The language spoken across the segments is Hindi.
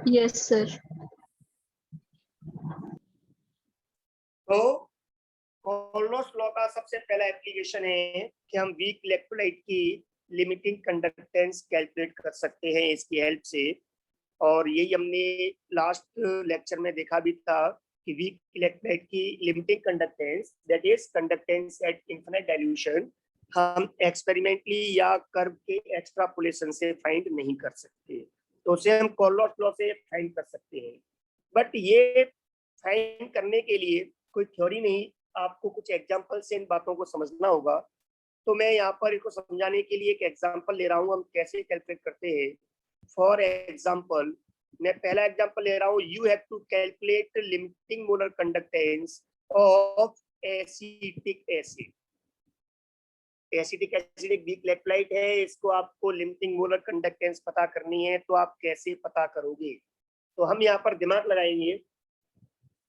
Yes sir. तो कोल्नोस लॉ का सबसे पहला एप्लीकेशन है कि हम वीक इलेक्ट्रोलाइट की लिमिटिंग कंडक्टेंस कैलकुलेट कर सकते हैं इसकी हेल्प से। और यही हमने लास्ट लेक्चर में देखा भी था कि वीक इलेक्ट्रोलाइट की limiting conductance, that is conductance at infinite dilution, हम एक्सपेरिमेंटली या कर्व के एक्सट्रापोलेशन से फाइंड नहीं कर सकते, तो उसे हम कोल्नोस लॉ से फाइंड कर सकते हैं। बट ये फाइंड करने के लिए कोई थ्योरी नहीं, आपको कुछ एग्जांपल से इन बातों को समझना होगा। तो मैं यहाँ पर इसको समझाने के लिए एक एग्जांपल ले रहा हूँ, हम कैसे कैलकुलेट करते हैं। फॉर एग्जांपल, मैं पहला एग्जांपल ले रहा हूँ, you have to calculate limiting molar conductance of acetic acid. Acetic acid एक वीक इलेक्ट्रोलाइट है, इसको आपको लिमिटिंग मोलर कंडक्टेंस पता करनी है, तो आप कैसे पता करोगे? तो हम यहाँ पर दिमाग लगाएंगे,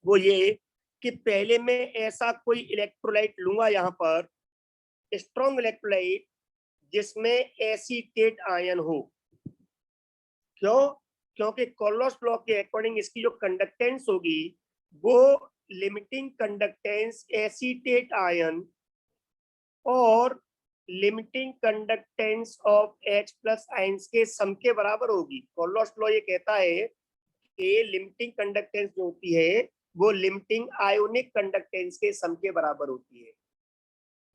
वो ये कि पहले मैं ऐसा कोई इलेक्ट्रोलाइट लूंगा यहाँ पर, स्ट्रॉन्ग इलेक्ट्रोलाइट जिसमें एसीटेट आयन हो। क्यों? क्योंकि कोल्नोस लॉ के अकॉर्डिंग इसकी जो कंडक्टेंस होगी वो लिमिटिंग कंडक्टेंस एसीटेट आयन और limiting conductance of H plus ions के सम के बराबर होगी। कोल्नोस लॉ ये कहता है कि लिमिटिंग कंडक्टेंस जो होती है वो लिमिटिंग आयोनिक कंडक्टेंस के सम के बराबर होती है।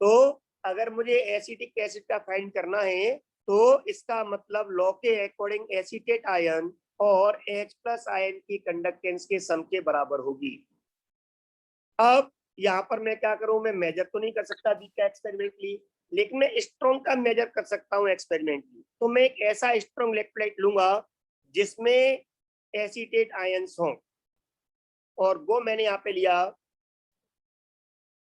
तो अगर मुझे एसिटिक एसिड का फाइंड करना है तो इसका मतलब लॉ के अकॉर्डिंग एसीटेट आयन और H प्लस आयन की कंडक्टेंस के सम के बराबर होगी। अब यहाँ पर मैं क्या करूं, मैं मेजर तो नहीं कर सकता बी का एक्सपेरिमेंटली, लेकिन मैं स्ट्रॉन्ग का मेजर कर सकता हूं एक्सपेरिमेंटली। तो मैं एक ऐसा स्ट्रॉन्ग इलेक्ट्रोलाइट लूंगा जिसमें एसीटेट आयंस हों, और वो मैंने यहाँ पे लिया।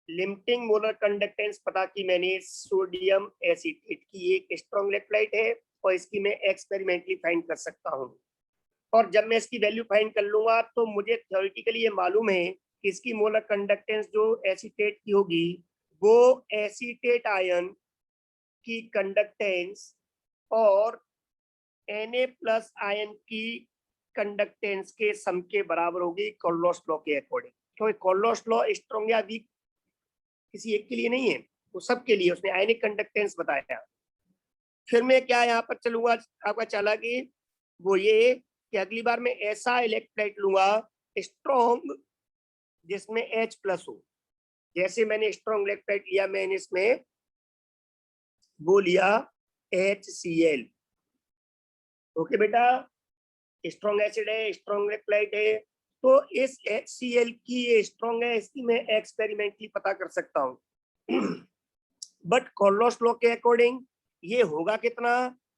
लिमिटिंग मोलर कंडक्टेंस पता की मैंने सोडियम एसीटेट की, एक स्ट्रॉन्ग इलेक्ट्रोलाइट है और इसकी मैं एक्सपेरिमेंटली फाइंड कर सकता हूँ। और जब मैं इसकी वैल्यू फाइंड कर लूंगा तो मुझे थ्योरेटिकली ये मालूम है कि इसकी मोलर कंडक्टेंस जो एसीटेट की होगी वो एसीटेट आयन की कंडक्टेंस और Na प्लस आयन की कंडक्टेंस के सम के बराबर होगी कोल्नोस लॉ के अकॉर्डिंग। तो कोल्नोस लॉ स्ट्रॉन्ग या वीक किसी एक के लिए नहीं है, वो सब के लिए उसने आयनिक कंडक्टेंस बताया। फिर मैं क्या यहाँ पर चलूंगा, आपका चला कि वो ये कि अगली बार मैं ऐसा इलेक्ट्रोलाइट लूंगा स्ट्रॉन्ग जिसमें H प्लस हो। जैसे मैंने स्ट्रॉन्ग इलेक्ट्रोलाइट लिया, मैंने इसमें वो लिया HCl। ओके बेटा, स्ट्रॉन्ग एसिड है, स्ट्रॉन्ग इलेक्ट्रोलाइट है, तो इस HCl की ये स्ट्रॉन्ग है, इसकी मैं एक्सपेरिमेंटली पता कर सकता हूँ। बट कोल्नोस लॉ के अकॉर्डिंग ये होगा कितना,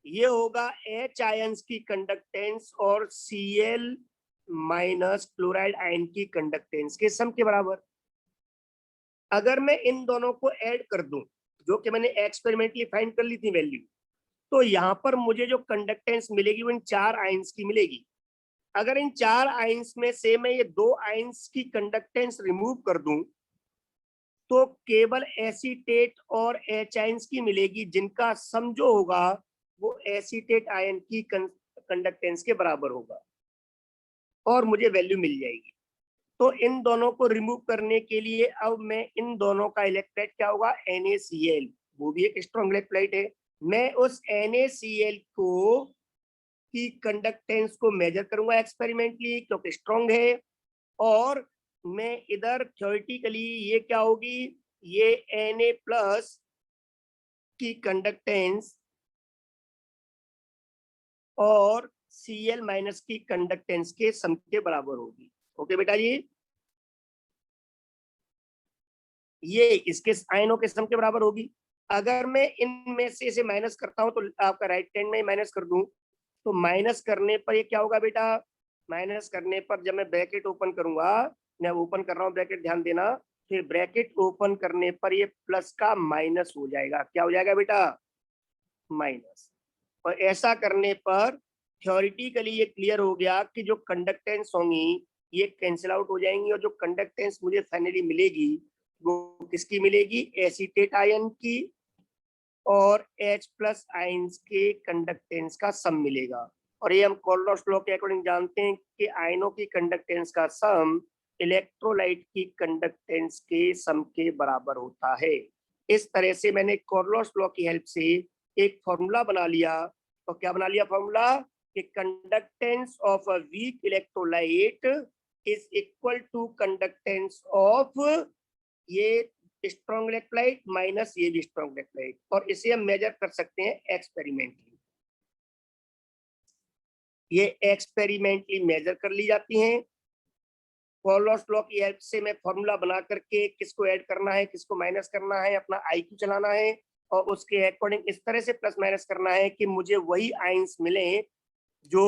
ये होगा H आयंस की कंडक्टेंस और Cl माइनस क्लोराइड आयन की कंडक्टेंस के सम के बराबर। अगर मैं इन दोनों को ऐड कर दूं, जो कि मैंने एक्सपेरिमेंटली फाइंड कर ली थी वैल्यू, तो यहाँ पर मुझे जो कंडक्टेंस मिलेगी वो इन 4 आयंस की मिलेगी। अगर इन 4 आयंस में से मैं ये 2 आयंस की कंडक्टेंस रिमूव कर दूं तो केवल एसीटेट और H आयंस की मिलेगी, जिनका सम जो होगा वो एसीटेट आयन की कंडक्टेंस के बराबर होगा और मुझे वैल्यू मिल जाएगी। तो इन दोनों को रिमूव करने के लिए अब मैं इन दोनों का इलेक्ट्रोलाइट क्या होगा, NaCl, वो भी एक स्ट्रॉन्ग इलेक्ट्रोलाइट है। मैं उस NaCl को की कंडक्टेंस को मेजर करूंगा एक्सपेरिमेंटली क्योंकि स्ट्रॉन्ग है, और मैं इधर थ्योरेटिकली ये क्या होगी, ये Na प्लस की कंडक्टेंस और Cl माइनस की कंडक्टेंस के सम के बराबर होगी। ओके बेटा जी, ये इसके आयनों के सम के बराबर होगी। अगर मैं इनमें से इसे माइनस करता हूं तो आपका राइट हैंड में माइनस कर दूं, तो माइनस करने पर ये क्या होगा बेटा, माइनस करने पर जब मैं ब्रैकेट ओपन करूंगा, मैं ओपन कर रहा हूँ ब्रैकेट, ध्यान देना, फिर ब्रैकेट ओपन करने पर ये प्लस का माइनस हो जाएगा। क्या हो जाएगा बेटा, माइनस। और ऐसा करने पर थ्योरेटिकली ये क्लियर हो गया कि जो कंडक्टेंस होंगी ये कैंसिल आउट हो जाएंगी, और जो कंडक्टेंस मुझे फाइनली मिलेगी वो किसकी मिलेगी, एसीटेट आयन की और H प्लस आयंस के कंडक्टेंस का सम मिलेगा। और ये हम कोल्डोस लॉ के अकॉर्डिंग जानते हैं कि आयनों की कंडक्टेंस का सम इलेक्ट्रोलाइट की कंडक्टेंस के सम के बराबर होता है। इस तरह से मैंने कोल्डोस लॉ की हेल्प से एक फॉर्मूला बना लिया। तो क्या बना लिया फॉर्मूला कि conductance of a weak electrolyte is equal to conductance of ये स्ट्रॉन्ग इलेक्ट्रोलाइट माइनस ये भी स्ट्रॉन्ग इलेक्ट्रोलाइट, और इसे हम मेजर कर सकते हैं एक्सपेरिमेंटली। ये एक्सपेरिमेंटली मेजर कर ली जाती हैं। कोल्डोस लॉ की हेल्प से मैं फॉर्मूला बना करके किसको ऐड करना है किसको माइनस करना है अपना आईक्यू चलाना है, और उसके अकॉर्डिंग इस तरह से प्लस माइनस करना है कि मुझे वही आयंस मिले जो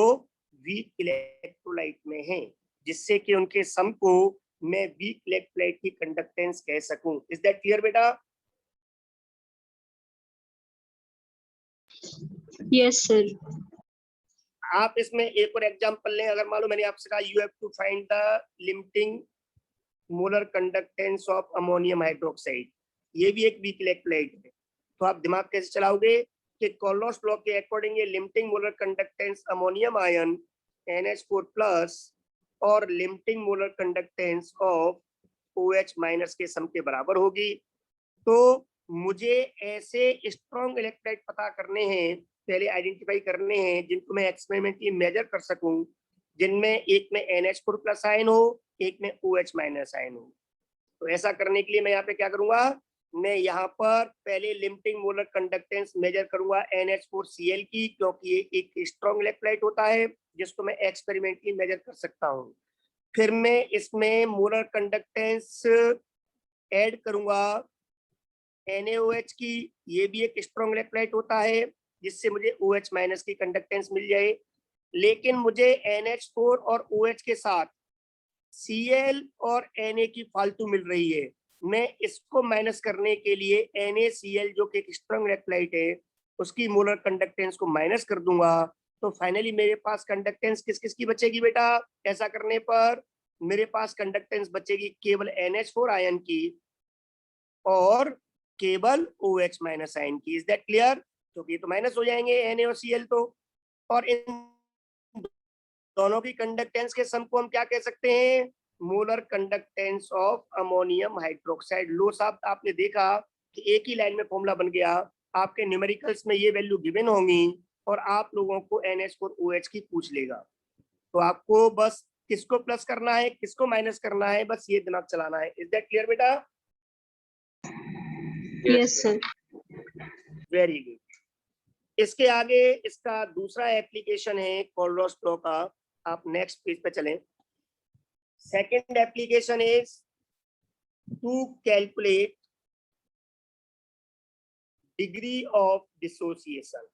वीक इलेक्ट्रोलाइट में हैं, जिससे कि उनके सम को मैं वीक इलेक्ट्रोलाइट की कंडक्टेंस कह सकूं। इज दैट क्लियर बेटा? Yes sir. आप इसमें एक और एग्जांपल लें। अगर मान लो मैंने आपसे कहा you have to find the limiting molar conductance of ammonium hydroxide, ये भी एक वीक इलेक्ट्रोलाइट है, तो आप दिमाग कैसे चलाओगे कि कोल्डोस लॉ के अकॉर्डिंग ये limiting molar conductance ammonium ion NH4+ और limiting molar conductance of OH minus के सम के बराबर होगी। तो मुझे ऐसे स्ट्रॉन्ग इलेक्ट्रोलाइट पता करने हैं, पहले आइडेंटिफाई करने हैं जिनको मैं एक्सपेरिमेंटली मेजर कर सकूं, जिनमें एक में NH4+ आयन हो एक में OH माइनस आयन हो। तो ऐसा करने के लिए मैं यहाँ पे क्या करूंगा, मैं यहाँ पर पहले लिमिटिंग मोलर कंडक्टेंस मेजर करूंगा NH4Cl की, क्योंकि ये एक स्ट्रॉन्ग इलेक्ट्रोलाइट होता है जिसको मैं एक्सपेरिमेंटली मेजर कर सकता हूँ। फिर मैं इसमें मोलर कंडक्टेंस ऐड करूंगा NaOH की, ये भी एक स्ट्रॉन्ग इलेक्ट्रोलाइट होता है जिससे मुझे OH माइनस की कंडक्टेंस मिल जाए। लेकिन मुझे NH4 और OH के साथ Cl और Na की फालतू मिल रही है। मैं इसको माइनस करने के लिए NaCl जो कि एक स्ट्रॉन्ग इलेक्ट्रोलाइट है उसकी मोलर कंडक्टेंस को माइनस कर दूंगा। तो फाइनली मेरे पास कंडक्टेंस किस किस की बचेगी बेटा? ऐसा करने पर मेरे पास कंडक्टेंस बचेगी केवल NH4 आयन की और केवल OH माइनस आयन की। Is that clear? क्योंकि ये तो माइनस हो जाएंगे Na और Cl तो, और इन दोनों की कंडक्टेंस के सम को हम क्या कह सकते हैं? Molar conductance of ammonium hydroxide. लो साहब आपने देखा कि एक ही लाइन में फॉर्मूला बन गया, आपके न्यूमेरिकल्स में ये वैल्यू गिवन होंगी और आप लोगों को NH4OH की पूछ लेगा। तो आपको बस किसको प्लस करना है किसको माइनस करना है, बस ये दिमाग चलाना है। इज दैट क्लियर बेटा? Yes sir. Very good. इसके आगे इसका दूसरा एप्लीकेशन है कोल्डोस लॉ का। आप नेक्स्ट पेज पे चलें। Second application is to calculate degree of dissociation.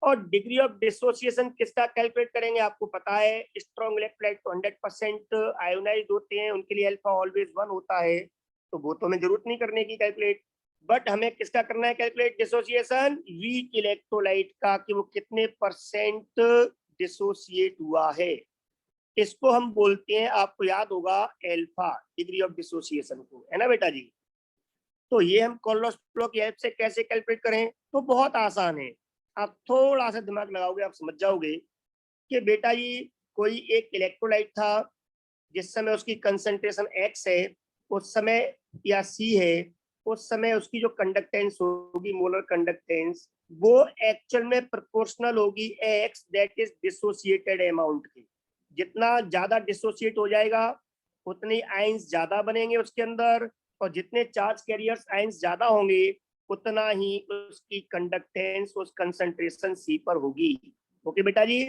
और डिग्री ऑफ डिसोसिएशन किसका कैलकुलेट करेंगे? आपको पता है स्ट्रॉन्ग इलेक्ट्रोलाइट तो 100% आयोनाइज्ड होते हैं, उनके लिए अल्फा ऑलवेज 1 होता है, तो वो तो हमें जरूरत नहीं करने की कैलकुलेट। बट हमें किसका करना है कैलकुलेट? डिसोसिएशन वीक इलेक्ट्रोलाइट का, कि वो कितने % डिसोसिएट हुआ है। इसको हम बोलते हैं, आपको याद होगा, अल्फा, डिग्री ऑफ डिसोसिएशन को, है ना बेटा जी? तो ये हम कोल्डोस लॉ की हेल्प से कैसे कैलकुलेट करें? तो बहुत आसान है, आप थोड़ा सा दिमाग लगाओगे आप समझ जाओगे कि बेटा ये कोई एक इलेक्ट्रोलाइट था जिस समय उसकी कंसंट्रेशन X है उस समय, या C है उस समय, उसकी जो कंडक्टेंस होगी मोलर कंडक्टेंस वो एक्चुअल में प्रोपोर्शनल होगी X that is dissociated amount की। जितना ज्यादा डिसोसिएट हो जाएगा उतने आयंस ज्यादा बनेंगे उसके अंदर, और जितने चार्ज कैरियर्स आयंस ज्यादा होंगे उतना ही उसकी कंडक्टेंस उस कंसंट्रेशन C पर होगी। ओके बेटा जी?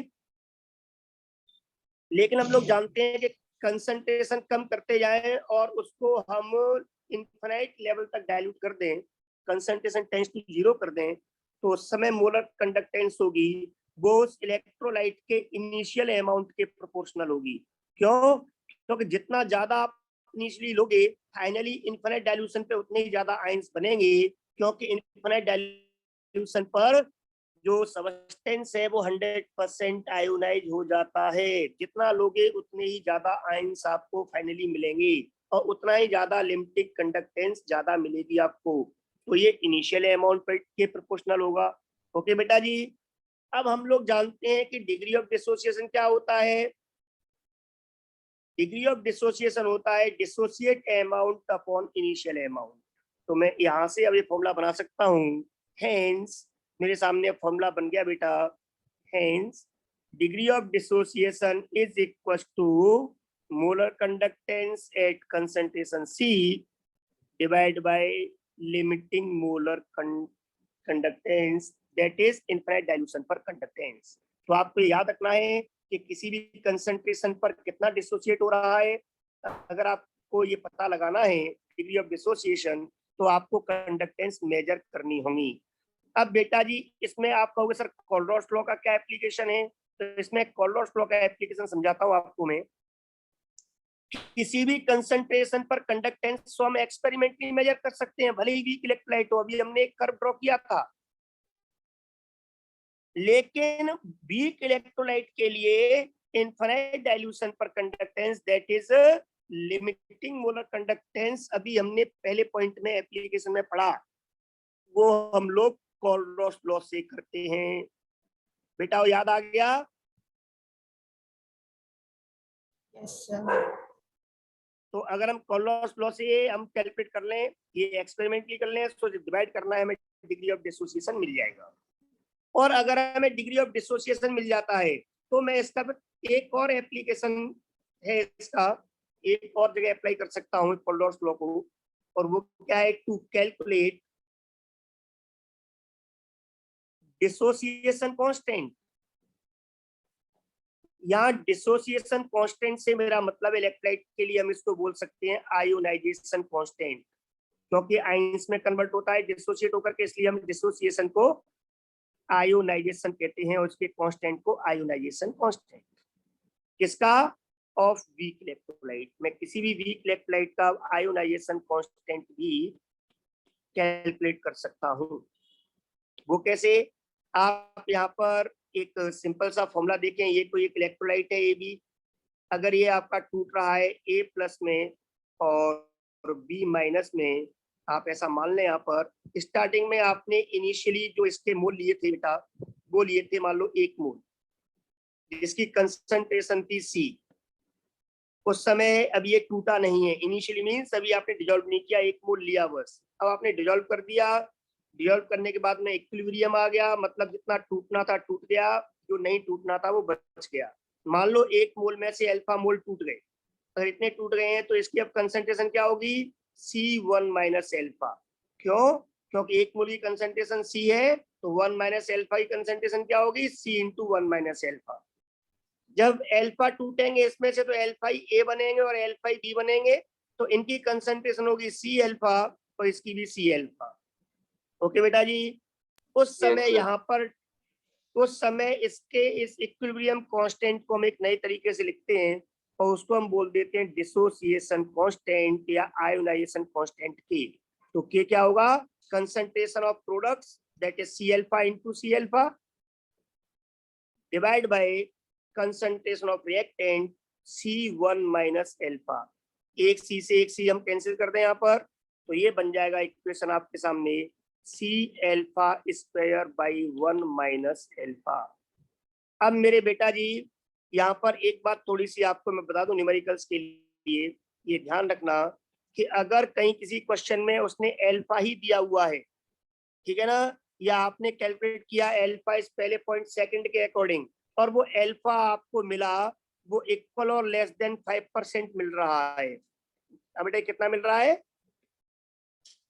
लेकिन हम लोग जानते हैं कि कंसंट्रेशन कम करते जाएं और उसको हम इनफाइनाइट लेवल तक डाइल्यूट कर दें, कंसंट्रेशन टेंड्स टू 0 कर दें, तो उस समय मोलर कंडक्टेंस होगी वो उस इलेक्ट्रोलाइट के इनिशियल अमाउंट के प्रोपोर्शनल होगी। क्यों? क्योंकि जितना ज्यादा आप इनिशियली लोगे फाइनली इनफाइनाइट डाइल्यूशन पे उतने ही ज्यादा आयंस बनेंगे, क्योंकि इनफाइनाइट डाइल्यूशन पर जो सब्सटेंस है वो 100% आयोनाइज हो जाता है। जितना लोगे उतने ही ज्यादा आयंस आपको फाइनली मिलेंगे और उतना ही ज्यादा लिमिटिंग कंडक्टेंस ज्यादा मिलेगी आपको। तो ये इनिशियल अमाउंट के प्रोपोर्शनल होगा। ओके बेटा जी? अब हम लोग जानते हैं कि डिग्री ऑफ डिसोसिएशन क्या होता है। डिग्री ऑफ डिसोसिएशन होता है dissociate amount upon initial amount. तो मैं यहाँ से अब ये फॉर्मूला बना सकता हूँ। हेंस मेरे सामने फॉर्मूला बन गया बेटा। Hence degree of dissociation is equal to molar conductance at concentration C divide by limiting molar conductance that is infinite dilution पर कंडक्टेंस। तो आपको याद रखना है कि किसी भी कंसंट्रेशन पर कितना डिसोसिएट हो रहा है। अगर आपको ये पता लगाना है डिग्री ऑफ डिसोसिएशन, तो आपको कंडक्टेंस मेजर करनी होगी। अब बेटा जी इसमें आप कहोगे सर कोलरॉस लॉ का क्या एप्लीकेशन है, तो इसमें कोलरॉस लॉ का एप्लीकेशन समझाता हूँ आपको मैं। किसी भी कंसंट्रेशन पर कंडक्टेंस हम एक्सपेरिमेंटली मेजर कर सकते हैं, भले ही वीक इलेक्ट्रोलाइट हो। अभी हमने एक कर्व ड्रॉ किया था, लेकिन वीक इलेक्ट्रोलाइट के लिए इनफाइनाइट डाइल्यूशन पर conductance that is limiting molar conductance, अभी हमने पहले पॉइंट में एप्लीकेशन में पढ़ा, वो हम लोग कोलरॉस लॉ से करते हैं। बेटा याद आ गया? Yes sir. तो अगर हम कोलरॉस लॉ से हम कैलकुलेट कर लें, ये एक्सपेरिमेंटली कर लें, तो डिवाइड करना है, हमें डिग्री ऑफ डिसोसिएशन मिल जाएगा। और अगर हमें डिग्री ऑफ डिसोसिएशन मिल जाता है तो मैं इसका एक और एप्लीकेशन है, इसका एक और जगह अप्लाई कर सकता हूँ कोलरॉस लॉ को, और वो क्या है, टू कैलकुलेट डिसोसिएशन कांस्टेंट। यहाँ डिसोसिएशन कांस्टेंट से मेरा मतलब इलेक्ट्रोलाइट के लिए हम इसको बोल सकते हैं आयोनाइजेशन कांस्टेंट, क्योंकि आयंस में कन्वर्ट होता है डिसोसिएट होकर के, इसलिए हम डिसोसिएशन को आयोनाइजेशन कहते हैं, और उसके कांस्टेंट को आयोनाइजेशन कांस्टेंट। किसका? Of weak electrolyte. मैं किसी भी वीक इलेक्ट्रोलाइट का आयोनाइजेशन कांस्टेंट भी कैलकुलेट कर सकता हूँ। वो कैसे? आप यहाँ पर एक सिंपल सा फॉर्मूला देखें। ये कोई एक इलेक्ट्रोलाइट है AB, अगर ये आपका टूट रहा है A+ में और B- में, आप ऐसा मान लें, यहाँ पर स्टार्टिंग में आपने इनिशियली जो इसके मोल लिए थे बेटा, वो लिए थे मान लो 1 मोल, जिसकी कंसंट्रेशन थी C। उस समय अभी ये टूटा नहीं है, इनिशियली मीन्स अभी आपने डिजोल्व नहीं किया, 1 मोल लिया बस। अब आपने डिजोल्व कर दिया, डिजोल्व करने के बाद में इक्विलिब्रियम आ गया, मतलब जितना टूटना था टूट गया, जो नहीं टूटना था वो बच गया। मान लो 1 मोल में से अल्फा मोल टूट गए, अगर इतने टूट गए हैं तो इसकी अब कंसंट्रेशन क्या होगी? C1 minus alpha. क्यों? क्योंकि 1 मोल की कंसंट्रेशन C है, तो 1 माइनस अल्फा की कंसंट्रेशन क्या होगी? C into 1 minus alpha. जब अल्फा टूटेंगे इसमें से, तो अल्फा A बनेंगे और अल्फा B बनेंगे, तो इनकी कंसंट्रेशन होगी C अल्फा और इसकी भी C अल्फा। ओके बेटा जी। उस समय यहाँ पर, उस समय इसके इस इक्विलिब्रियम कांस्टेंट को हम एक नए तरीके से लिखते हैं, और उसको हम बोल देते हैं डिसोसिएशन कांस्टेंट या आयोनाइजेशन कांस्टेंट के। तो के क्या होगा? Concentration of products that is C alpha into C alpha divide by concentration of reactant C1 minus alpha. एक C से एक C हम कैंसिल कर दें यहाँ पर, तो ये बन जाएगा इक्वेशन आपके सामने C alpha square by 1 minus alpha. अब मेरे बेटा जी यहाँ पर एक बात थोड़ी सी आपको मैं बता दूं न्यूमेरिकल्स के लिए, ये ध्यान रखना कि अगर कहीं किसी क्वेश्चन में उसने अल्फा ही दिया हुआ है, ठीक है ना, या आपने कैलकुलेट किया अल्फा इस पहले पॉइंट सेकंड के अकॉर्डिंग, और वो अल्फा आपको मिला वो इक्वल और लेस देन 5% मिल रहा है। अब बेटा कितना मिल रहा है?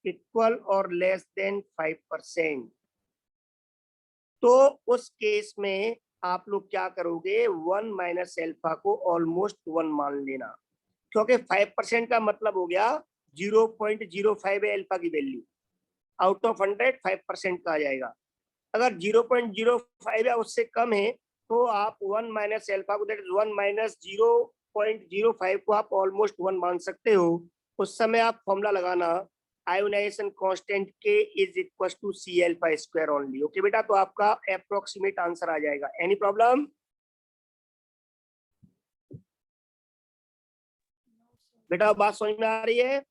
इक्वल और लेस देन 5%। तो उस केस में आप लोग क्या करोगे? 1 माइनस अल्फा को ऑलमोस्ट 1 मान लेना, क्योंकि 5% का मतलब हो गया 0.05 है अल्फा की वैल्यू, आउट ऑफ 100 5% का आ जाएगा। अगर 0.05 या उससे कम है तो आप 1 माइनस अल्फा को, दैट इज 1 माइनस 0.05 को आप ऑलमोस्ट 1 मान सकते हो। उस समय आप फॉर्मूला लगाना ionization constant K is equal to C alpha square only. Okay बेटा, तो आपका अप्रोक्सीमेट आंसर आ जाएगा। Any problem? बेटा बात समझ में आ रही है?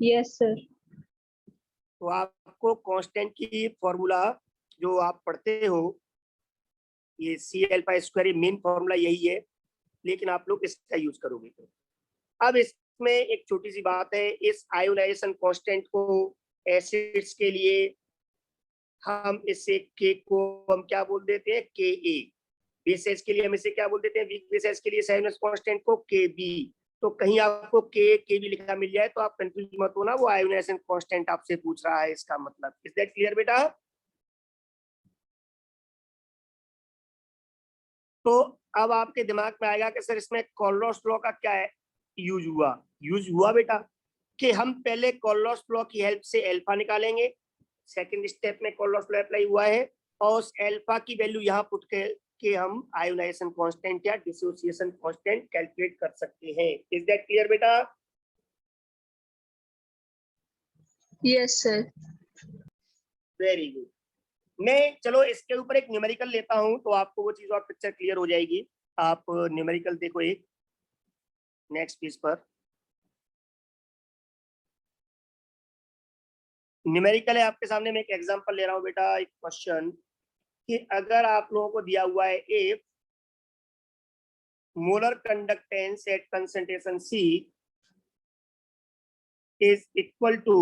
Yes sir. तो आपको कांस्टेंट की फॉर्मूला जो आप पढ़ते हो, ये C alpha square main formula यही है, लेकिन आप लोग इसका यूज करोगे। अब इसमें एक छोटी सी बात है, इस आयोनाइजेशन कांस्टेंट को एसिड्स के लिए हम इसे के को हम क्या बोल देते हैं, के ए। बेसेस के लिए हम इसे क्या बोल देते हैं, वीक बेसेस के लिए आयोनाइजेशन कांस्टेंट को के बी। तो कहीं आपको के बी लिखा मिल जाए तो आप कंफ्यूज मत होना, वो आयोनाइजेशन कांस्टेंट आपसे पूछ रहा है, इसका मतलब। इज दैट क्लियर बेटा? तो अब आपके दिमाग में आएगा कि सर इसमें कोलोस लॉ का क्या है यूज हुआ बेटा, कि हम पहले कोलोस लॉ की हेल्प से अल्फा निकालेंगे। सेकंड स्टेप में कोलोस लॉ अप्लाई हुआ है, और उस अल्फा की वैल्यू यहाँ पुट के हम आयोनाइजेशन कांस्टेंट या डिसोसिएशन कांस्टेंट कैलकुलेट कर सकते हैं। इज दैट क्लियर बेटा? Yes sir. Very good. मैं चलो इसके ऊपर एक न्यूमेरिकल लेता हूं, तो आपको वो चीज और पिक्चर क्लियर हो जाएगी। आप न्यूमेरिकल देखो एक नेक्स्ट पेज पर। न्यूमेरिकल है आपके सामने, मैं एक एग्जांपल ले रहा हूं बेटा, एक क्वेश्चन, कि अगर आप लोगों को दिया हुआ है if molar conductance at concentration C is equal to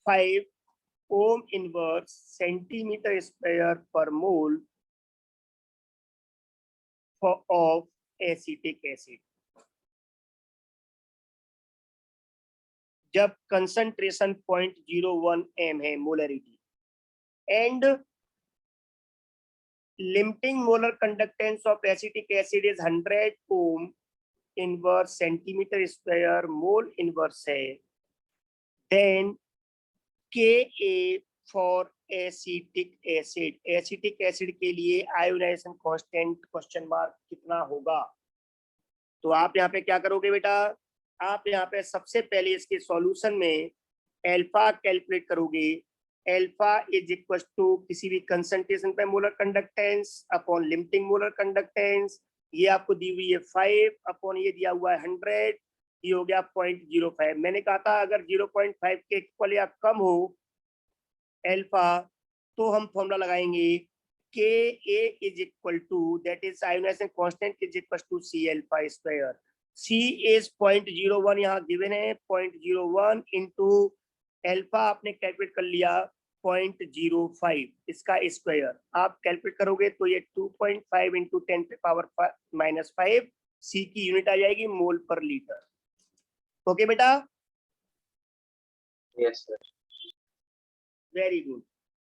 5 ohm inverse centimeter square per mole of acetic acid, जब कंसंट्रेशन 0.01 m है molarity, and limiting molar conductance of acetic acid is 100 ohm inverse centimeter square mole inverse है, then Ka for acetic acid के लिए आयोनाइजेशन कांस्टेंट क्वेश्चन मार्क कितना होगा। तो आप यहाँ पे क्या करोगे बेटा, आप यहाँ पे सबसे पहले इसके सॉल्यूशन में अल्फा कैलकुलेट करोगे। अल्फा इज इक्वल टू किसी भी कंसंट्रेशन पे molar conductance upon limiting molar conductance. ये आपको दी हुई है 5 अपॉन ये दिया हुआ है 100, ये हो गया 0.05। मैंने कहा था अगर 0.5 के इक्वल या कम हो अल्फा, तो हम फॉर्मूला लगाएंगे के A is equal to, that is ionization constant is equal to C alpha square. C is 0.01 यहाँ गिवन है, 0.01 इंटू अल्फा आपने कैलकुलेट कर लिया 0.05, इसका स्क्वायर आप कैलकुलेट करोगे तो ये 2.5 इंटू 10⁻⁻5 सी की यूनिट आ जाएगी मोल पर लीटर। ओके बेटा? Yes sir. Very good.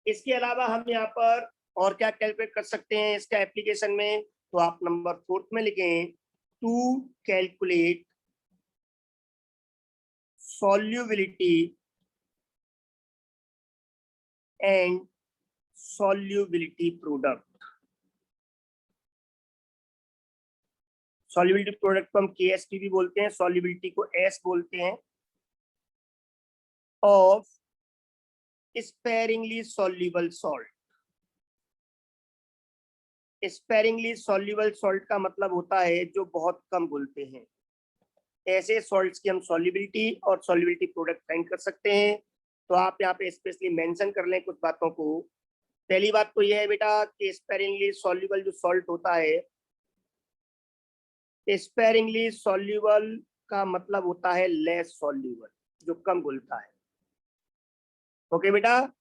इसके अलावा हम यहाँ पर और क्या कैलकुलेट कर सकते हैं इसका एप्लीकेशन में, तो आप नंबर 4 में लिखें to calculate solubility and solubility product. Solubility product को हम KSP भी बोलते हैं, सॉल्युबिलिटी को S बोलते हैं, of sparingly soluble salt. Sparingly soluble salt का मतलब होता है जो बहुत कम घुलते हैं। ऐसे सॉल्ट्स की हम सॉल्युबिलिटी और सॉल्युबिलिटी प्रोडक्ट फाइंड कर सकते हैं। तो आप यहाँ पे स्पेशली मेंशन कर लें कुछ बातों को। पहली बात तो यह है बेटा कि स्पेरिंगली सॉल्युबल जो सॉल्ट होता है, स्पेरिंगली सॉल्युबल का मतलब होता है लेस सॉल्युबल, जो कम घुलता है। ओके बेटा?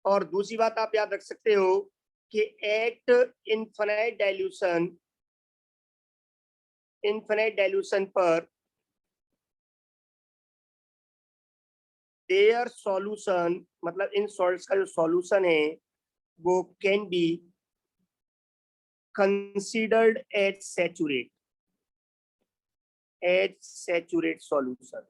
और दूसरी बात आप याद रख सकते हो कि एट इनफिनिट डाइल्यूशन पर देयर सॉल्यूशन, मतलब इन सॉल्ट्स का जो सॉल्यूशन है वो can be considered as saturate solution.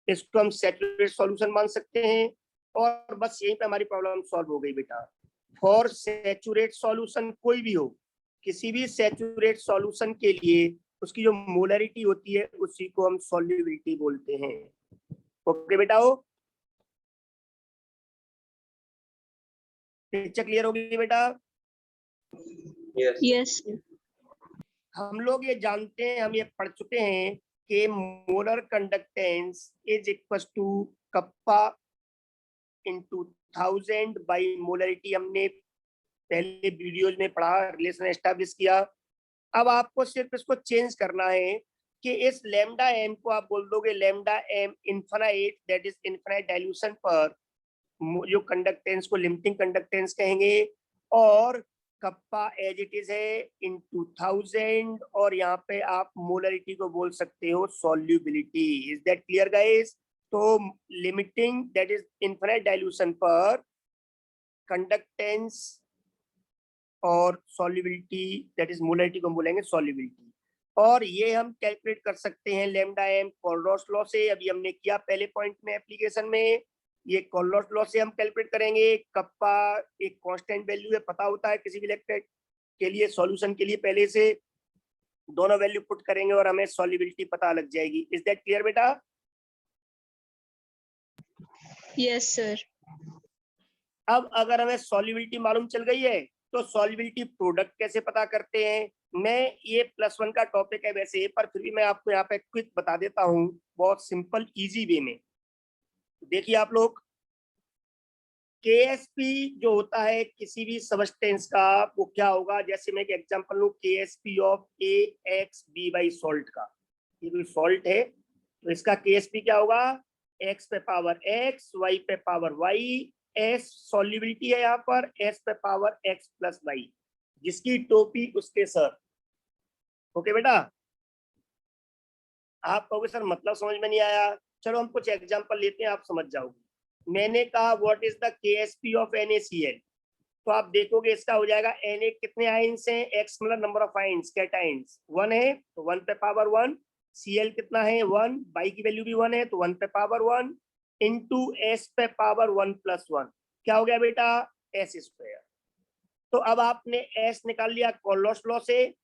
इसको हम सैचुरेट सॉल्यूशन मान सकते हैं, और बस यहीं पे हमारी प्रॉब्लम सॉल्व हो गई बेटा। फॉर सैचुरेट सॉल्यूशन कोई भी हो, किसी भी सैचुरेट सॉल्यूशन के लिए उसकी जो मोलरिटी होती है उसी को हम सॉल्युबिलिटी बोलते हैं। ओके बेटा? हो पिक्चर क्लियर हो गई बेटा? Yes sir. हम लोग ये जानते हैं, हम ये पढ़ चुके हैं कि molar conductance is equal to kappa into 1000 by molarity हमने पहले वीडियोज में पढ़ा, रिलेशन एस्टैब्लिश किया। अब आपको सिर्फ इसको चेंज करना है कि इस लैम्डा एम को आप बोल दोगे lambda m infinite, that is infinite dilution पर जो कंडक्टेंस को लिमिटिंग कंडक्टेंस कहेंगे, और कप्पा एज इट इज है इन 2000, और यहाँ पे आप मोलरिटी को बोल सकते हो solubility. Is that clear guys? तो limiting that is infinite dilution पर कंडक्टेंस और सॉल्युबिलिटी दैट इज मोलरिटी को बोलेंगे सॉल्युबिलिटी। और ये हम कैलकुलेट कर सकते हैं लैम्डा एम कोलरॉस लॉ से। अभी हमने किया पहले पॉइंट में एप्लीकेशन में, ये कोलरॉस लॉ से हम कैलकुलेट करेंगे। कप्पा एक कांस्टेंट वैल्यू है, पता होता है किसी भी इलेक्ट्रिक के लिए, सॉल्यूशन के लिए पहले से दोनों वैल्यू पुट करेंगे और हमें सॉल्युबिलिटी पता लग जाएगी। इज दैट क्लियर बेटा? Yes sir. अब अगर हमें सॉल्युबिलिटी मालूम चल गई है तो सॉल्युबिलिटी प्रोडक्ट कैसे पता करते हैं? मैं ये +1 का टॉपिक है वैसे, पर फिर भी मैं आपको यहाँ पे क्विक बता देता हूँ बहुत सिंपल इजी वे में। देखिए आप लोग, KSP जो होता है किसी भी सबस्टेंस का, वो क्या होगा? जैसे मैं एक एग्जांपल लूं, KSP ऑफ AXBY सॉल्ट का। ये कोई सॉल्ट है तो इसका KSP क्या होगा? X पे पावर X, Y पे पावर Y, S सॉल्युबिलिटी है यहाँ पर, S पे पावर X प्लस Y, जिसकी टोपी उसके सर। ओके बेटा? आप कहोगे सर मतलब समझ में नहीं आया, चलो हम कुछ एग्जांपल लेते हैं, आप समझ जाओगे। मैंने कहा what is the KSP of NaCl, तो आप देखोगे इसका हो जाएगा Na कितने आयंस हैं? X मतलब नंबर ऑफ आयंस, कैटायंस 1 है तो 1 पे पावर 1, Cl कितना है? 1, बाई की वैल्यू भी 1 है तो 1 पे पावर 1 इंटू S पे पावर 1 प्लस 1, क्या हो गया बेटा? S square. तो अब आपने S निकाल लिया कोलरॉस लॉ से,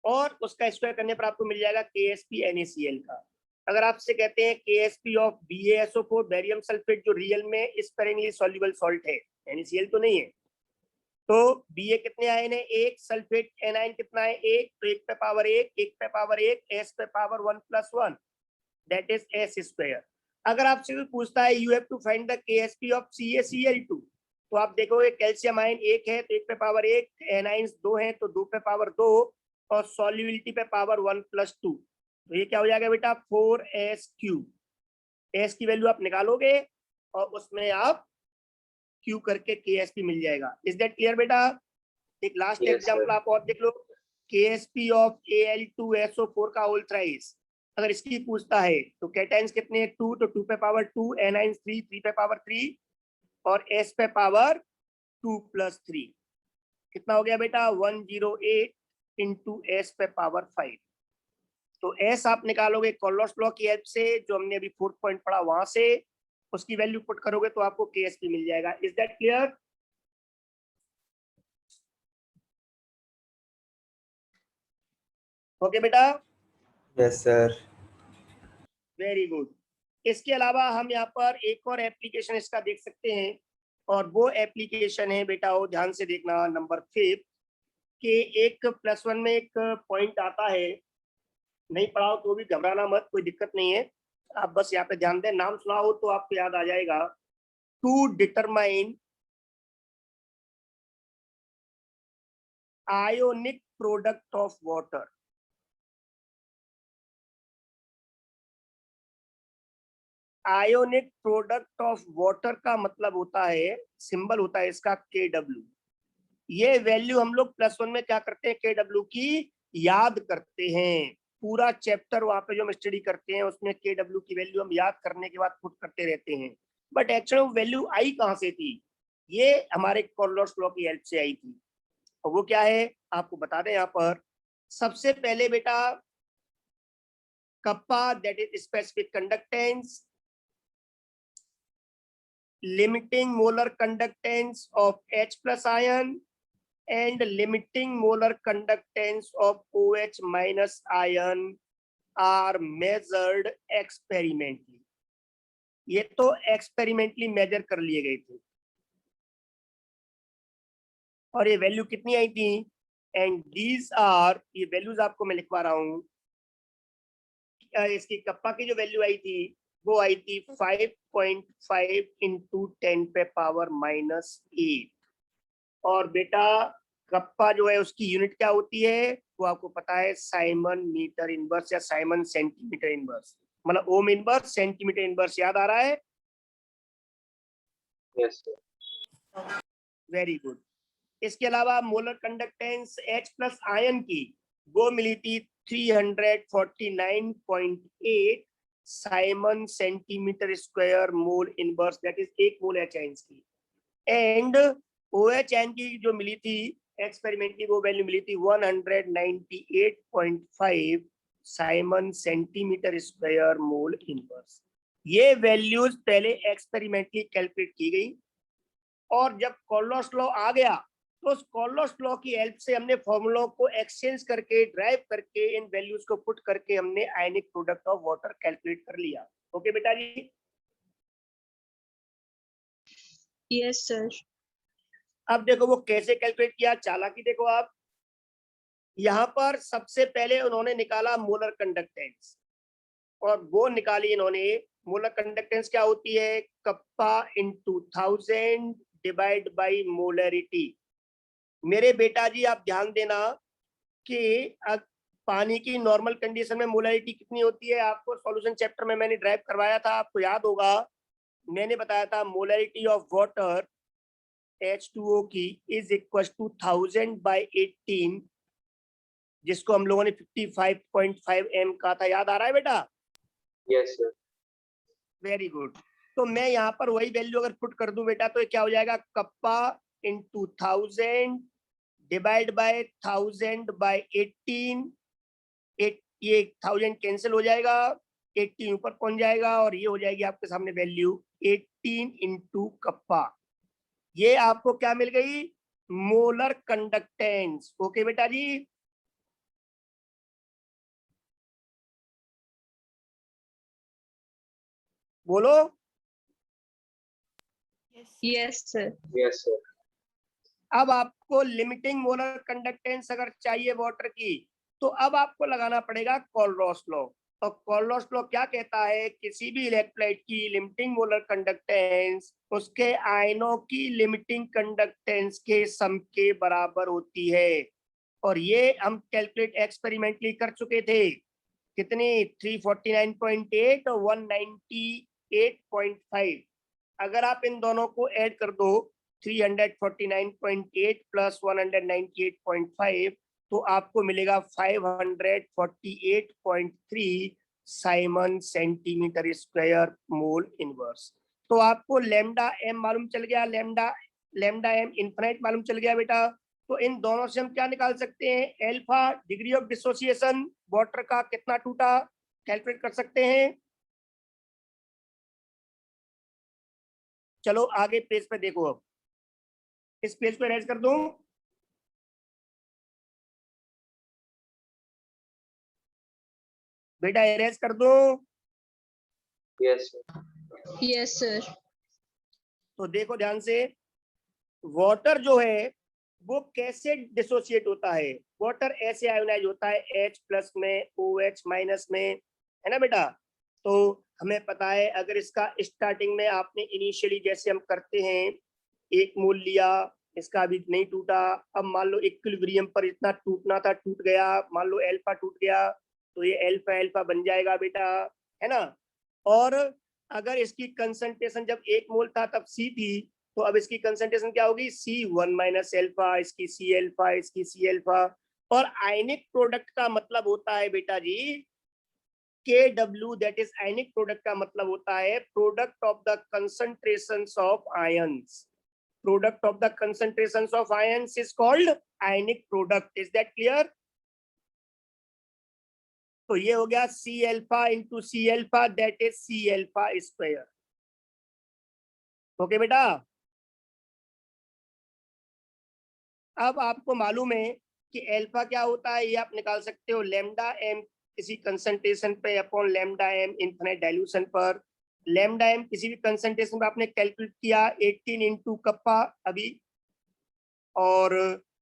और उसका स्क्वायर करने पर आपको मिल जाएगा KSP NaCl का। अगर आपसे कहते हैं KSP of BaSO4 barium sulphate, जो रियल में स्पेरेनली सॉल्युबल सॉल्ट है, NaCl तो नहीं है, तो Ba कितने आयन है? 1, सल्फेट एनायन कितना है? 1, तो 1 पे पावर 1, 1 पे पावर 1, S पे power 1 plus 1, that is S square. अगर आपसे कोई पूछता है you have to find the KSP of CaCl2, तो आप देखोगे कैल्शियम आयन 1 है तो 1 पे पावर 1, एनाइंस 2 है तो 2 पे पावर 2, और सॉल्युबिलिटी पे पावर 1 प्लस 2, तो ये क्या हो जाएगा बेटा? 4S3। S की वैल्यू आप निकालोगे और उसमें आप Q करके KSP मिल जाएगा। इज दैट क्लियर बेटा? एक लास्ट एग्जांपल आप और देख लो, KSP ऑफ Al2SO4 का होल थ्राइस। अगर इसकी पूछता है तो कैटायंस कितने हैं? 2, तो 2 पे पावर 2, एनाइंस 3, 3 पे पावर 3, और S पे पावर 2 प्लस 3, कितना हो गया बेटा? 108 इंटू S पे पावर 5। तो S आप निकालोगे कोलरॉस लॉ की हेल्प से, जो हमने अभी 4th पॉइंट पढ़ा वहां से, उसकी वैल्यू पुट करोगे तो आपको KSP मिल जाएगा। Is that clear? ओके बेटा? Yes sir. Very good. इसके अलावा हम यहाँ पर एक और एप्लीकेशन इसका देख सकते हैं, और वो एप्लीकेशन है बेटा, वो ध्यान से देखना, नंबर 5 के एक +1 में एक पॉइंट आता है, नहीं पढ़ाओ तो भी घबराना मत, कोई दिक्कत नहीं है, आप बस यहाँ पे ध्यान दें, नाम सुना हो तो आपको याद आ जाएगा। To determine ionic product of water. Ionic product of water का मतलब होता है, सिंबल होता है इसका KW। ये वैल्यू हम लोग +1 में क्या करते हैं? KW की याद करते हैं। पूरा चैप्टर वहां पे जो हम स्टडी करते हैं उसमें KW की वैल्यू हम याद करने के बाद पुट करते रहते हैं, बट एक्चुअली वो वैल्यू आई कहां से थी? ये हमारे कोलरॉस लॉ की हेल्प से आई थी। और वो क्या है आपको बता दें यहाँ पर। सबसे पहले बेटा kappa that is specific conductance, limiting molar conductance of H plus ion and limiting molar conductance of OH minus ion are measured experimentally। ये तो एक्सपेरिमेंटली मेजर कर लिए गए थे, और ये वैल्यू कितनी आई थी? एंड दीज आर, ये वैल्यूज आपको मैं लिखवा रहा हूँ। इसकी कप्पा की जो वैल्यू आई थी वो आई थी 5.5 इंटू 10⁻⁻8। और बेटा कप्पा जो है उसकी यूनिट क्या होती है वो आपको पता है, साइमन मीटर इनवर्स या साइमन सेंटीमीटर इनवर्स, मतलब ओम इनवर्स सेंटीमीटर इनवर्स, याद आ रहा है? Yes sir. Very good. इसके अलावा molar conductance H plus ion की वो मिली थी 349.8 Simon centimetre square mole inverse, that is 1 mole H ions की। एंड OH आयन की जो मिली थी एक्सपेरिमेंट की वो वैल्यू मिली थी 198.5 Simon centimetre square mole inverse. ये वैल्यूज पहले एक्सपेरिमेंटली कैलकुलेट की गई, और जब कॉलोस लॉ आ गया तो उस कॉलोस लॉ की हेल्प से हमने फॉर्मूलों को एक्सचेंज करके ड्राइव करके इन वैल्यूज को पुट करके हमने आयनिक प्रोडक्ट ऑफ वाटर कैलकुलेट कर लिया। ओके बेटा जी? Yes sir. अब देखो वो कैसे कैलकुलेट किया, चालाकी देखो आप। यहाँ पर सबसे पहले उन्होंने निकाला मोलर कंडक्टेंस, और वो निकाली इन्होंने मोलर कंडक्टेंस क्या होती है, kappa into 1000 divide by molarity. मेरे बेटा जी आप ध्यान देना कि पानी की नॉर्मल कंडीशन में मोलरिटी कितनी होती है, आपको सॉल्यूशन चैप्टर में मैंने ड्राइव करवाया था, आपको याद होगा। मैंने बताया था मोलरिटी ऑफ वाटर H2O की इज इक्वल टू 1000/18, जिसको हम लोगों ने 55.5 m कहा था, याद आ रहा है बेटा? Yes sir. Very good. तो मैं यहाँ पर वही वैल्यू अगर पुट कर दूं बेटा तो क्या हो जाएगा, कप्पा इंटू 1000 डिवाइड बाय 1000/18। ये 1000 कैंसिल हो जाएगा, 18 ऊपर पहुंच जाएगा, और ये हो जाएगी आपके सामने वैल्यू 18 इंटू कप्पा। ये आपको क्या मिल गई, मोलर कंडक्टेंस। ओके बेटा जी? बोलो। Yes sir. Yes sir. अब आपको लिमिटिंग मोलर कंडक्टेंस अगर चाहिए वाटर की, तो अब आपको लगाना पड़ेगा कोलरॉस लॉ। और कोलरॉस लॉ क्या कहता है, किसी भी इलेक्ट्रोलाइट की लिमिटिंग मोलर कंडक्टेंस उसके आयनों की लिमिटिंग कंडक्टेंस के सम के बराबर होती है। और ये हम कैलकुलेट एक्सपेरिमेंटली कर चुके थे, कितनी, 349.8 और 198.5। अगर आप इन दोनों को ऐड कर दो, 349.8 प्लस 198.5, तो आपको मिलेगा 548.3 Simon centimetre square mole inverse. तो आपको लेमडा एम मालूम चल गया, लेमडा एम इनफिनिट मालूम चल गया बेटा। तो इन दोनों से हम क्या निकाल सकते हैं, alpha degree of dissociation water का कितना टूटा, कैलकुलेट कर सकते हैं। चलो आगे पेज पे देखो, अब इस पेज को इरेज कर दूं। बेटा इरेज कर दूं? Yes sir. Yes sir. तो देखो ध्यान से, वाटर जो है वो कैसे डिसोसिएट होता है, वाटर ऐसे आयोनाइज होता है H प्लस में, OH माइनस में, है ना बेटा? तो हमें पता है अगर इसका स्टार्टिंग में आपने इनिशियली जैसे हम करते हैं 1 मोल लिया, इसका अभी नहीं टूटा, अब मान लो इक्विलिब्रियम पर इतना टूटना था, टूट गया, मान लो एल्फा टूट गया, तो ये एल्फा एल्फा बन जाएगा बेटा, है ना? और अगर इसकी कंसंट्रेशन जब 1 मोल था तब C थी, तो अब इसकी कंसंट्रेशन क्या होगी, C1 माइनस एल्फा, इसकी C एल्फा, इसकी C एल्फा। और आयनिक प्रोडक्ट का मतलब होता है बेटा जी KW, that is ionic product का मतलब होता है product of the concentrations of ions. Product of the concentrations of ions is called ionic product. Is that clear? तो ये हो गया C alpha into C alpha, that is C alpha square. Okay बेटा? अब आपको मालूम है कि एल्फा क्या होता है, ये आप निकाल सकते हो, लेमडा एम किसी कंसंट्रेशन पे upon lambda m infinite dilution पर। लेमडा एम किसी भी कंसंट्रेशन पे आपने कैलकुलेट किया 18 इंटू कप्पा अभी, और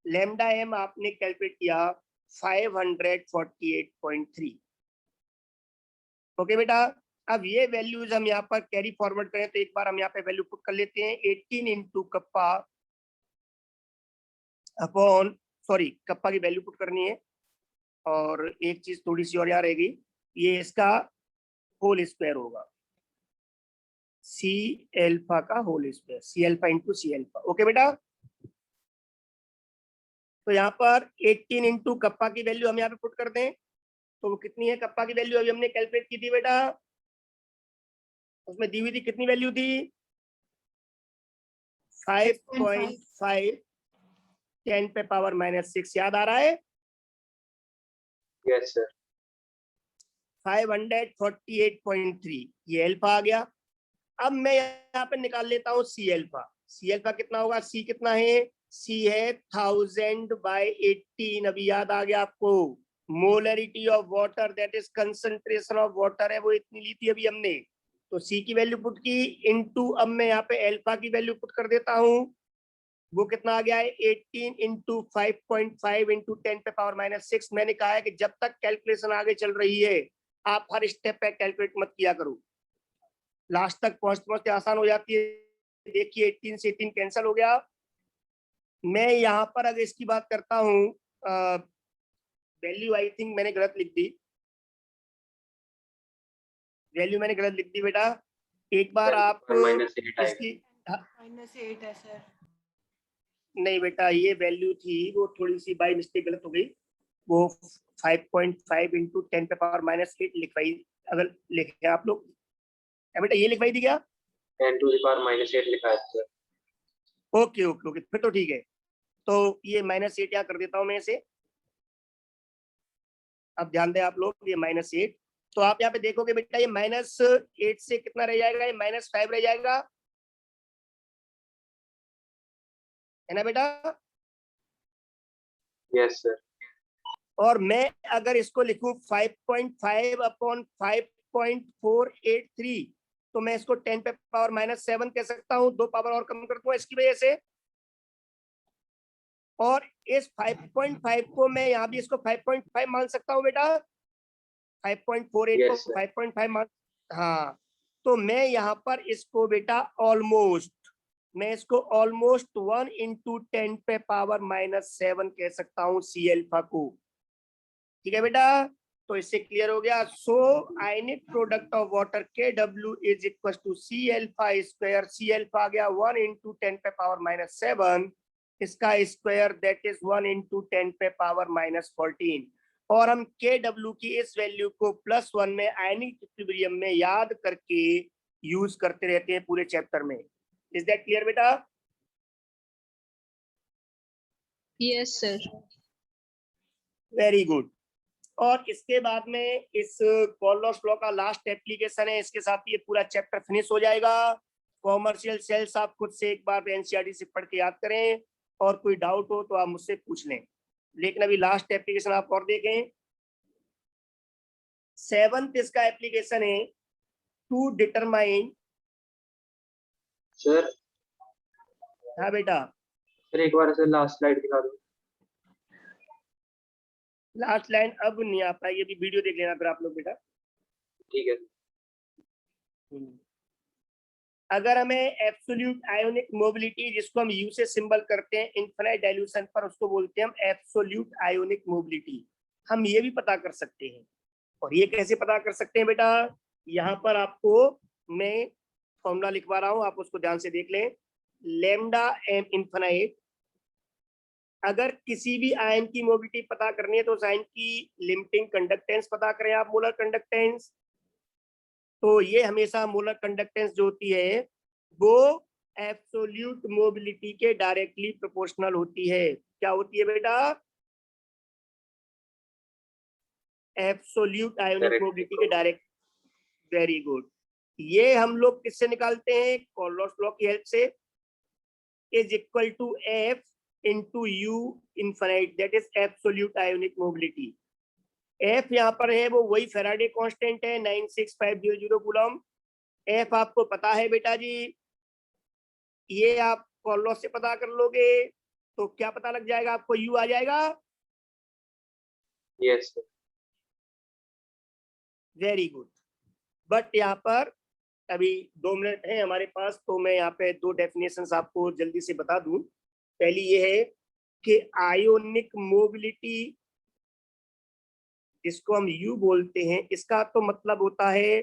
लेमडा एम आपने कैलकुलेट किया 548.3। ओके बेटा? अब ये वैल्यूज हम यहाँ पर कैरी फॉरवर्ड करें तो एक बार हम यहाँ पे वैल्यू पुट कर लेते हैं 18 इंटू कप्पा अपॉन कप्पा की वैल्यू पुट करनी है। और एक चीज थोड़ी सी और याद रहेगी, ये इसका होल स्क्वायर होगा, सी एल्फा का whole square, C alpha into सी एल्फा। ओके बेटा, तो यहाँ पर 18 इंटू कप्पा की वैल्यू हम यहाँ पे पुट कर दें तो वो कितनी है? कप्पा की वैल्यू अभी हमने कैलकुलेट की थी बेटा, उसमें दी हुई थी, कितनी वैल्यू थी? 5.5 10 पे पावर -6, याद आ रहा है? Yes, sir. 548.3 ये एल्फा आ गया। अब मैं यहाँ पे निकाल लेता हूँ सी एल्फा। सी एल्फा कितना होगा? सी कितना है? सी है 1000/18। अभी याद आ गया आपको? Molarity of water, that is concentration of water है, वो इतनी ली थी अभी हमने। तो सी की वैल्यू पुट की इनटू, अब मैं यहाँ पे एल्फा की वैल्यू पुट कर देता हूँ, वो कितना आ गया है? 18 इंटू 5.5 इंटू 10 पे पावर -6। मैंने कहा है कि जब तक कैलकुलेशन आगे चल रही है आप हर स्टेप पे कैलकुलेट मत किया करो, लास्ट तक पहुंचते पहुंचते आसान हो जाती है। देखिए 18 से 18 कैंसिल हो गया। मैं यहाँ पर अगर इसकी बात करता हूँ, वैल्यू आई थिंक मैंने गलत लिख दी, वैल्यू मैंने गलत लिख दी बेटा। एक बार आप -8 इसकी -8 है सर। नहीं बेटा, ये वैल्यू थी वो थोड़ी सी बाई मिस्टेक गलत हो गई, वो 5.5 इंटू 10 पे पावर -8 लिखवाई, अगर लिखे आप लोग बेटा, ये लिखवाई थी क्या? 10 to the power -8 लिखा है सर। ओके ओके ओके, फिर तो ठीक है। तो ये -8 यहाँ कर देता हूँ मैं इसे। अब ध्यान दें आप लोग, ये -8, तो आप यहाँ पे देखोगे बेटा ये -8 से कितना रह जाएगा? ये -5 रह जाएगा, है ना बेटा? Yes, sir. और मैं अगर इसको लिखूं 5.5 अपॉन 5.483 तो मैं इसको 10 पे पावर -7 कह सकता हूं, 2 पावर और कम कर दूंगा इसकी वजह से। और इस 5.5 को मैं यहाँ भी इसको 5.5 मान सकता हूँ बेटा, 5.48 Yes, को sir. 5.5 मान, हाँ। तो मैं यहाँ पर इसको बेटा ऑलमोस्ट 1 इंटू 10 पे पावर -7 कह सकता हूँ सी एल्फा को। ठीक है बेटा, तो इससे क्लियर हो गया। So ionic product of water KW is equal to C alpha square, C alpha आ गया 1 इंटू 10 पे पावर -7, इसका स्क्वायर दैट इज 1 इंटू 10 पे पावर -14। और हम KW की इस वैल्यू को +1 में आयनिक इक्विलिब्रियम में याद करके यूज करते रहते हैं पूरे चैप्टर में। इज दैट क्लियर बेटा? Yes, sir. Very good. और इसके बाद में इस कोल्लोस लॉ का लास्ट एप्लीकेशन है, इसके साथ ये पूरा चैप्टर फिनिश हो जाएगा। कॉमर्शियल सेल्स आप खुद से एक बार एनसीईआरटी से पढ़ के याद करें, और कोई डाउट हो तो आप मुझसे पूछ लें। लेकिन अभी लास्ट एप्लीकेशन आप और देखें, 7th इसका एप्लीकेशन है टू डिटरमाइन। सर हाँ बेटा, सर एक बार सर लास्ट स्लाइड दिखा दो। लास्ट लाइन अब नहीं आ पाएगी, अभी वीडियो देख लेना फिर आप लोग बेटा। ठीक है। अगर हमें एब्सोल्यूट आयोनिक मोबिलिटी, जिसको हम यू से सिंबल करते हैं इनफिनिट डाइल्यूशन पर, उसको बोलते हैं हम एब्सोल्यूट आयोनिक मोबिलिटी, हम ये भी पता कर सकते हैं। और ये कैसे पता कर सकते हैं बेटा? यहाँ पर आपको मैं फॉर्मूला लिखवा रहा हूँ, आप उसको ध्यान से देख लें। लैम्डा एम इनफिनिट, अगर किसी भी आयन की मोबिलिटी पता करनी है तो उस आयन की लिमिटिंग कंडक्टेंस पता करें आप, मोलर कंडक्टेंस। तो ये हमेशा मोलर कंडक्टेंस जो होती है वो एब्सोल्यूट मोबिलिटी के डायरेक्टली प्रोपोर्शनल होती है। क्या होती है बेटा? एब्सोल्यूट आयोनिक मोबिलिटी के डायरेक्ट। Very good. ये हम लोग किससे निकालते हैं? कोल्लोस लॉ की हेल्प से। Is equal to F into u infinite, that is absolute ionic mobility. F यहाँ पर है वो वही फैराडे कांस्टेंट है 96500 कूलम। एफ आपको पता है बेटा जी, ये आप कोल्लोस से पता कर लोगे तो क्या पता लग जाएगा आपको? यू आ जाएगा। Yes sir. Very good. But यहाँ पर अभी 2 मिनट है हमारे पास, तो मैं यहाँ पे 2 डेफिनेशंस आपको जल्दी से बता दूं। पहली ये है कि आयोनिक मोबिलिटी, जिसको हम यू बोलते हैं, इसका तो मतलब होता है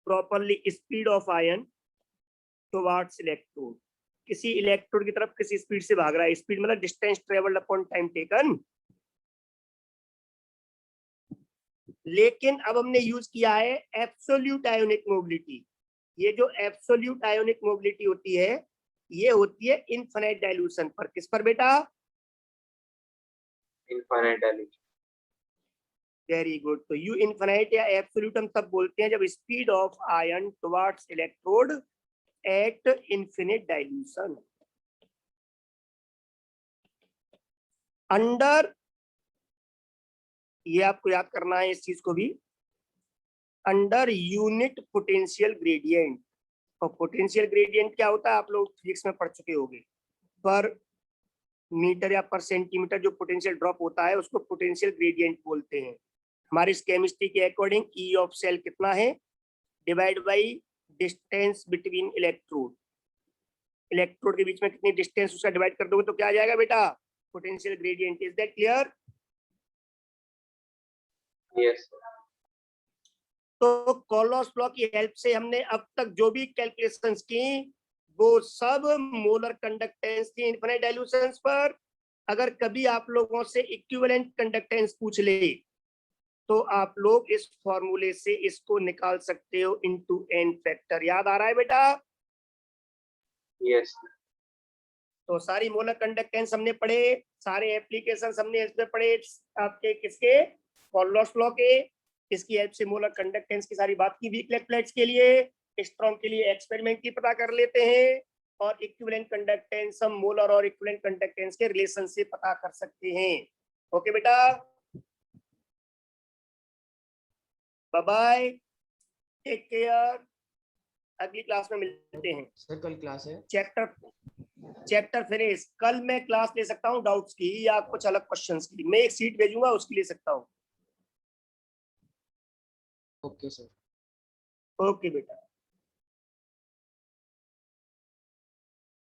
properly speed of ion towards electrode, किसी इलेक्ट्रोड की तरफ किसी स्पीड से भाग रहा है। स्पीड मतलब distance travelled upon time taken. लेकिन अब हमने यूज किया है एब्सोल्यूट आयोनिक मोबिलिटी। ये जो एब्सोल्यूट आयोनिक मोबिलिटी होती है, ये होती है इनफाइनाइट डाइल्यूशन पर। किस पर बेटा? Infinite dilution. Very good. तो यू इनफाइनाइट या एब्सोल्यूट हम तब बोलते हैं जब speed of ion towards electrode at infinite dilution. Under, ये आपको याद करना है इस चीज को भी, अंडर यूनिट पोटेंशियल ग्रेडियंट। और पोटेंशियल ग्रेडियंट क्या होता है आप लोग फिजिक्स में पढ़ चुके होंगे। पर मीटर या पर सेंटीमीटर जो पोटेंशियल ड्रॉप होता है उसको पोटेंशियल ग्रेडियंट बोलते हैं। हमारी केमिस्ट्री के अकॉर्डिंग ई ऑफ सेल कितना है, divide by distance between electrode. Electrode के बीच में कितनी डिस्टेंस उसका डिवाइड कर दोगे तो क्या आ जाएगा बेटा? Potential gradient. Is that clear? Yes. तो कोलोस लॉ की हेल्प से हमने अब तक जो भी कैलकुलेशंस की वो सब मोलर कंडक्टेंस थी इनफिनिट डाइल्यूशंस पर। अगर कभी आप लोगों से इक्विवेलेंट कंडक्टेंस पूछ ले तो आप लोग इस फॉर्मूले से इसको निकाल सकते हो इनटू एन फैक्टर। याद आ रहा है बेटा? यस। तो सारी मोलर कंडक्टेंस हमने पढ़े, सारे एप्लीकेशंस हमने इसमें पढ़े आपके किसके? कोलोस लॉ के। इसकी हेल्प से मोलर कंडक्टेंस की सारी बात की। वीक इलेक्ट्रोलाइट्स के लिए, स्ट्रॉन्ग के लिए एक्सपेरिमेंटली पता कर लेते हैं, और इक्विवेलेंट कंडक्टेंस हम मोलर और इक्विवेलेंट कंडक्टेंस के रिलेशन से पता कर सकते हैं। ओके बेटा, बाय बाय, टेक केयर। अगली क्लास में मिलते हैं। सर कल क्लास है? Chapter finish. कल मैं क्लास ले सकता हूँ डाउट्स की या कुछ अलग क्वेश्चंस की। मैं एक सीट भेजूंगा उसकी ले सकता हूँ। Okay sir. ओके बेटा।